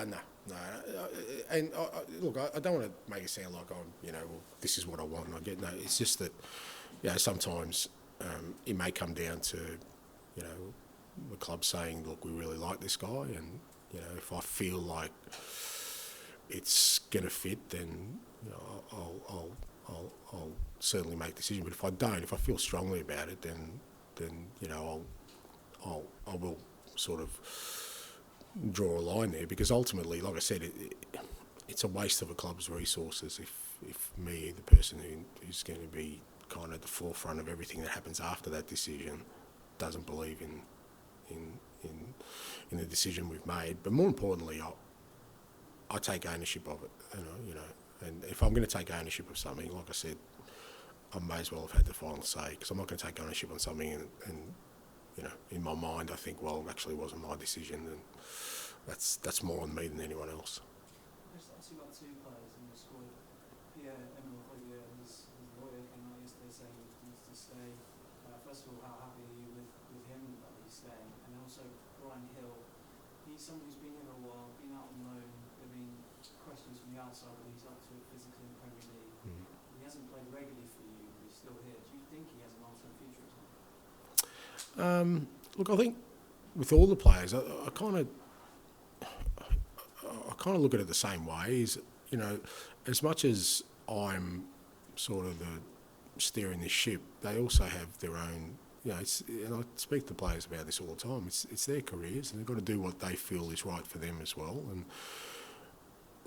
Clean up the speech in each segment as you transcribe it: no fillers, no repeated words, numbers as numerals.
No, no. And look, I don't want to make it sound like well, this is what I want. And I get no. It's just that, sometimes it may come down to, the club saying, look, we really like this guy, and if I feel like it's gonna fit, then I'll certainly make a decision. But if I don't, if I feel strongly about it, then I will sort of draw a line there, because ultimately, like I said, it's a waste of a club's resources if me, the person who's going to be kind of at the forefront of everything that happens after that decision, doesn't believe in the decision we've made. But more importantly, I take ownership of it. And if I'm going to take ownership of something, like I said, I may as well have had the final say, because I'm not going to take ownership on something and in my mind, I think, well, it actually wasn't my decision, and that's more on me than anyone else. Just obviously got two players in the squad. Pierre and his lawyer came out yesterday saying he wants to stay. First of all, how happy are you with him that he's staying? And then also Brian Hill, he's someone who's been here a while, been out on loan. There have been questions from the outside whether he's up to it physically in the Premier League. He hasn't played regularly for you, but he's still here. Do you think he has a long-term future at all? Look, I think with all the players, I kind of look at it the same way. Is as much as I'm sort of steering this ship, they also have their own. And I speak to players about this all the time. It's their careers, and they've got to do what they feel is right for them as well. And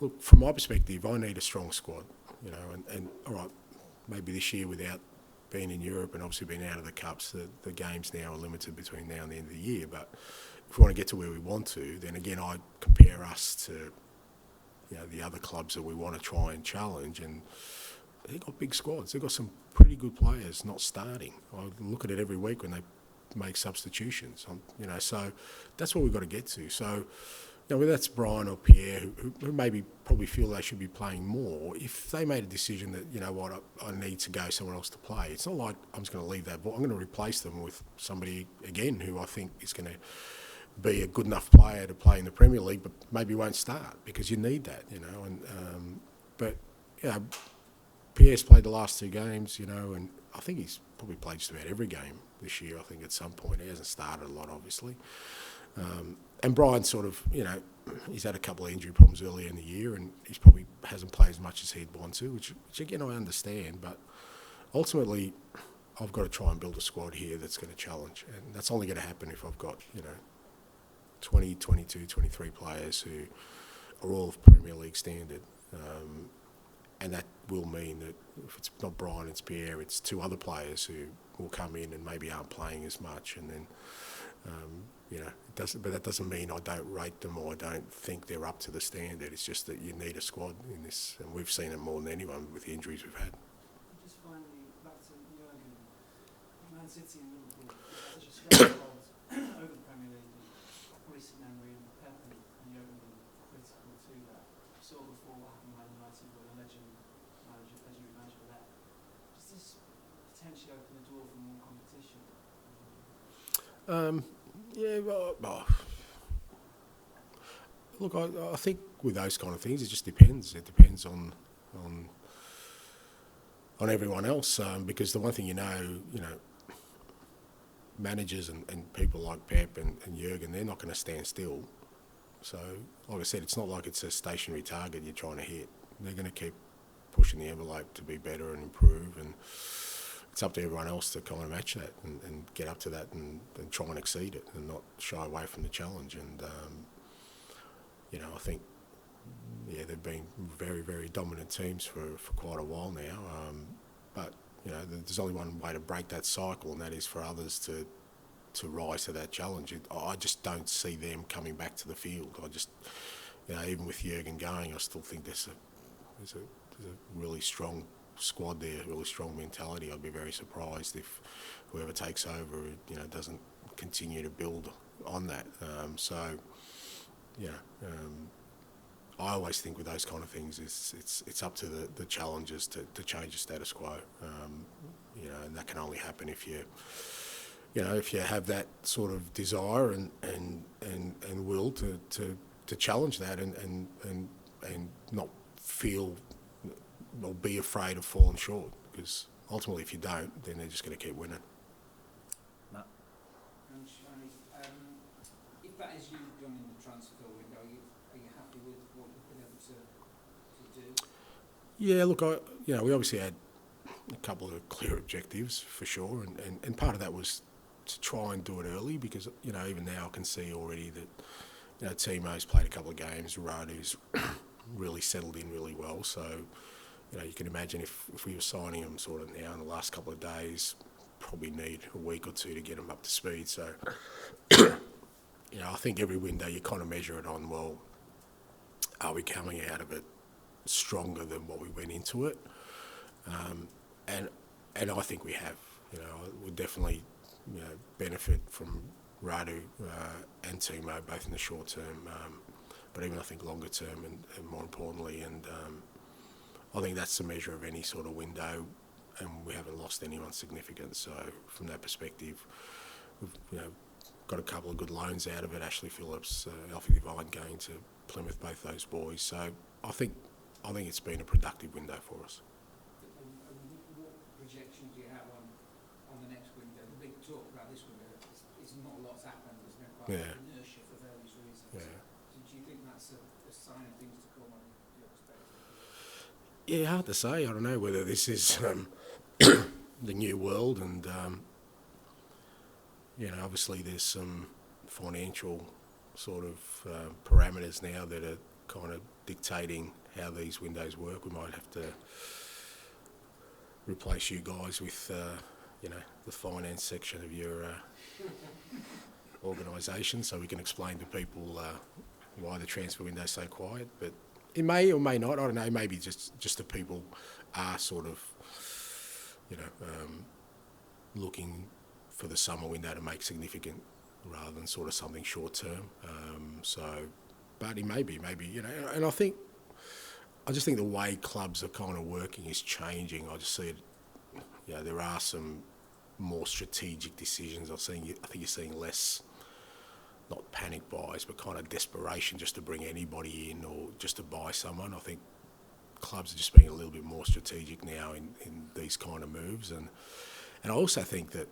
look, from my perspective, I need a strong squad. And all right, maybe this year without being in Europe and obviously being out of the Cups, the games now are limited between now and the end of the year. But if we want to get to where we want to, then again, I compare us to the other clubs that we want to try and challenge, and they've got big squads. They've got some pretty good players not starting. I look at it every week when they make substitutions. So that's what we've got to get to. So whether that's Brian or Pierre, who maybe probably feel they should be playing more, if they made a decision that, I need to go somewhere else to play, it's not like I'm just going to leave that ball. I'm going to replace them with somebody, again, who I think is going to be a good enough player to play in the Premier League, but maybe won't start, because you need that, But Pierre's played the last two games, and I think he's probably played just about every game this year, I think, at some point. He hasn't started a lot, obviously. And Brian sort of, he's had a couple of injury problems earlier in the year, and he's probably hasn't played as much as he'd want to, which again, I understand. But ultimately, I've got to try and build a squad here that's going to challenge. And that's only going to happen if I've got, 20, 22, 23 players who are all of Premier League standard. And that will mean that if it's not Brian, it's Pierre, it's two other players who will come in and maybe aren't playing as much. And then, but that doesn't mean I don't rate them or I don't think they're up to the standard. It's just that you need a squad in this, and we've seen it more than anyone with the injuries we've had. Just finally, back to Jurgen. Man City and Liverpool, such a stronghold over the Premier League. Recent memory, and Pep and Jurgen were critical to that. You saw before what happened with Man United, where the legendary manager left. Does this potentially open the door for more competition? Look, I think with those kind of things, it just depends. It depends on everyone else, because the one thing managers and people like Pep and Jurgen, they're not going to stand still. So, like I said, it's not like it's a stationary target you're trying to hit. They're going to keep pushing the envelope to be better and improve, and it's up to everyone else to kind of match that and get up to that and try and exceed it and not shy away from the challenge. And, I think, they've been very, very dominant teams for quite a while now. But, there's only one way to break that cycle, and that is for others to rise to that challenge. I just don't see them coming back to the field. I just, even with Jurgen going, I still think there's a really strong squad there, really strong mentality. I'd be very surprised if whoever takes over, doesn't continue to build on that. I always think with those kind of things, it's up to the challengers to change the status quo. And that can only happen if if you have that sort of desire and will to to challenge that and not feel or be afraid of falling short, because ultimately if you don't, then they're just going to keep winning. Matt? If that is you joining the transfer window, are you happy with what you've been able to do? Yeah, look, we obviously had a couple of clear objectives for sure, and part of that was to try and do it early, because even now I can see already that Timo's played a couple of games, Radu's really settled in really well, so you can imagine if we were signing him sort of now in the last couple of days, probably need a week or two to get him up to speed. So I think every window you kind of measure it on, well, are we coming out of it stronger than what we went into it? And I think we have. We definitely benefit from Radu and Timo, both in the short term, but even I think longer term and more importantly. And I think that's the measure of any sort of window, and we haven't lost anyone significant. So from that perspective, we've got a couple of good loans out of it. Ashley Phillips, Alfie Devine going to Plymouth, both those boys. So I think it's been a productive window for us. What projection do you have on the next window? The big talk about this window is not a lot's happened. There's been quite a lot of inertia for various reasons. Yeah. So do you think that's a sign of things to come, or do you expect? Yeah, hard to say. I don't know whether this is the new world, and obviously there's some financial sort of parameters now that are kind of dictating how these windows work. We might have to replace you guys with the finance section of your organisation, so we can explain to people why the transfer window is so quiet. But it may or may not. I don't know. Maybe just the people are sort of looking for the summer window to make significant rather than sort of something short term. But it maybe, and I just think the way clubs are kind of working is changing. I just see it. There are some more strategic decisions. I think you're seeing less, not panic buys, but kind of desperation just to bring anybody in or just to buy someone. I think clubs are just being a little bit more strategic now in these kind of moves, and I also think that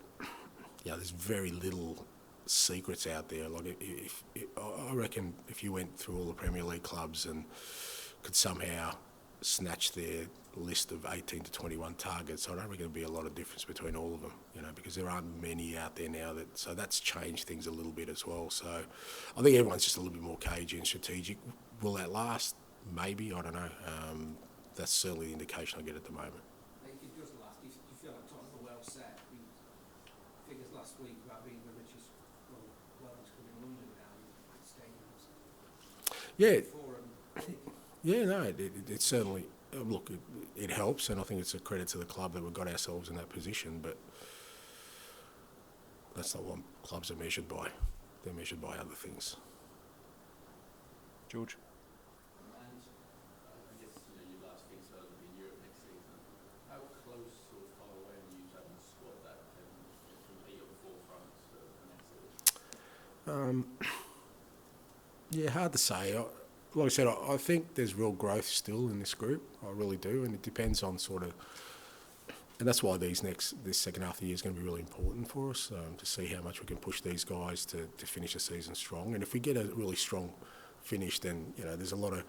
there's very little secrets out there. Like I reckon if you went through all the Premier League clubs and could somehow snatch their list of 18 to 21 targets, I don't reckon there'd be a lot of difference between all of them, because there aren't many out there now. So that's changed things a little bit as well. So I think everyone's just a little bit more cagey and strategic. Will that last? Maybe, I don't know. That's certainly the indication I get at the moment. If it does last, do you feel like Tottenham are well set? I mean, figures last week about being the richest wellness club in London now, stadiums. Yeah, no, it certainly, look, it helps, and I think it's a credit to the club that we've got ourselves in that position, but that's not what clubs are measured by. They're measured by other things. George? And I guess your last fixture will be in Europe next season. How close or far away are you to having a squad that can compete at the forefront for next season? Yeah, hard to say. Like I said, I think there's real growth still in this group. I really do, and it depends on sort of, and that's why this second half of the year is going to be really important for us, to see how much we can push these guys to finish the season strong. And if we get a really strong finish, then there's a lot of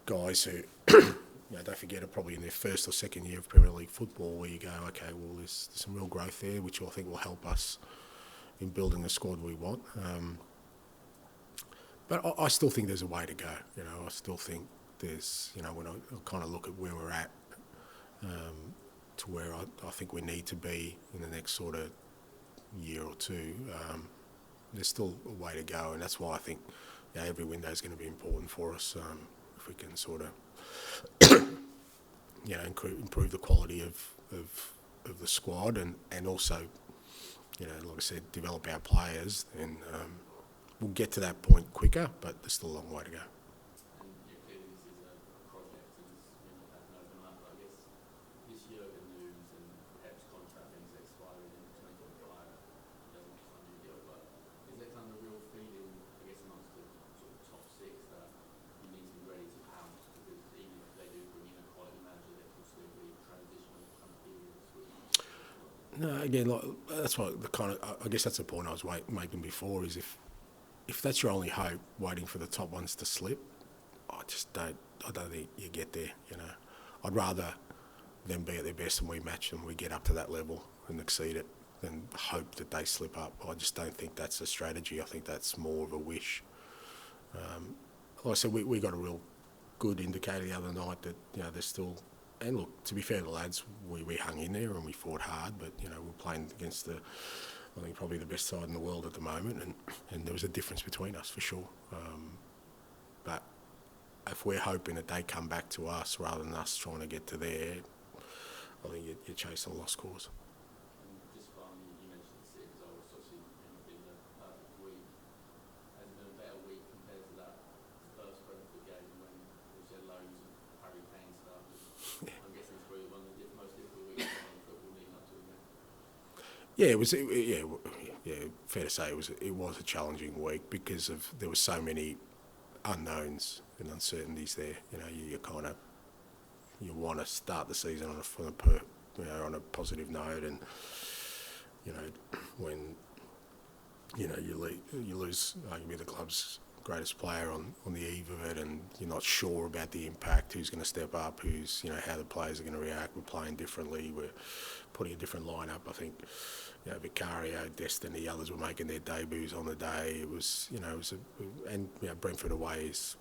guys who don't forget, are probably in their first or second year of Premier League football, where you go, okay, well, there's some real growth there, which I think will help us in building the squad we want. But I still think there's a way to go. I still think there's, when I kind of look at where we're at, to where I think we need to be in the next sort of year or two, there's still a way to go, and that's why I think every window is going to be important for us. If we can sort of, improve the quality of the squad, and also, like I said, develop our players, and we'll get to that point quicker, but there's still a long way to go. And clearly this is a project, and it's happened overnight. But I guess this year the news and Pep's contract things expiring in 2025, he doesn't sign a new deal. But is there kind of a real feeling, I guess, amongst the sort of top six that No, again, like, that's what the kind of. I guess that's the point I was making before. Is if that's your only hope, waiting for the top ones to slip, I don't think you get there. I'd rather them be at their best and we match them, we get up to that level and exceed it, than hope that they slip up. I just don't think that's a strategy. I think that's more of a wish. Like I said, we got a real good indicator the other night that they're still. And look, to be fair to the lads, we hung in there and we fought hard, but we're playing against I think probably the best side in the world at the moment, and there was a difference between us for sure. But if we're hoping that they come back to us rather than us trying to get to there, I think you're chasing a lost cause. And just finally, you mentioned the City results. Obviously, been a perfect week. Has it been a better week compared to that first Brentford game when we had loads of Harry Kane stuff? I'm guessing it's probably one of the most difficult weeks in football leading up to the game. Yeah, it was. Fair to say it was a challenging week because there were so many unknowns and uncertainties there. You want to start the season on a positive note, and when you lose arguably the club's greatest player on the eve of it, and you're not sure about the impact, who's going to step up, who's how the players are going to react. We're playing differently. We're putting a different lineup. I think Vicario, Destiny, others were making their debuts on the day. It was Brentford away is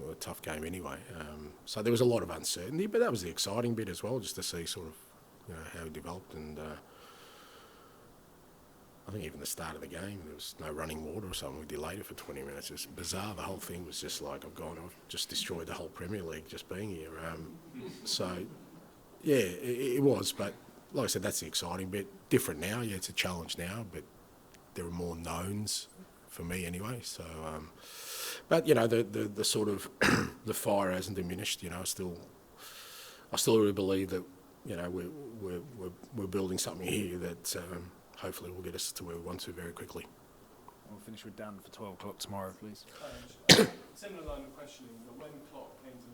a tough game anyway. So there was a lot of uncertainty, but that was the exciting bit as well, just to see sort of how it developed. And I think even the start of the game, there was no running water or something. We delayed it for 20 minutes. It was bizarre. The whole thing was just like, I've just destroyed the whole Premier League just being here. It was. But like I said, that's the exciting bit. Different now. Yeah, it's a challenge now, but there are more knowns for me anyway. So, but the sort of the fire hasn't diminished. I still really believe that we're building something here that hopefully will get us to where we want to very quickly. We'll finish with Dan for 12 o'clock tomorrow, please. Similar line of questioning, but when Klopp came to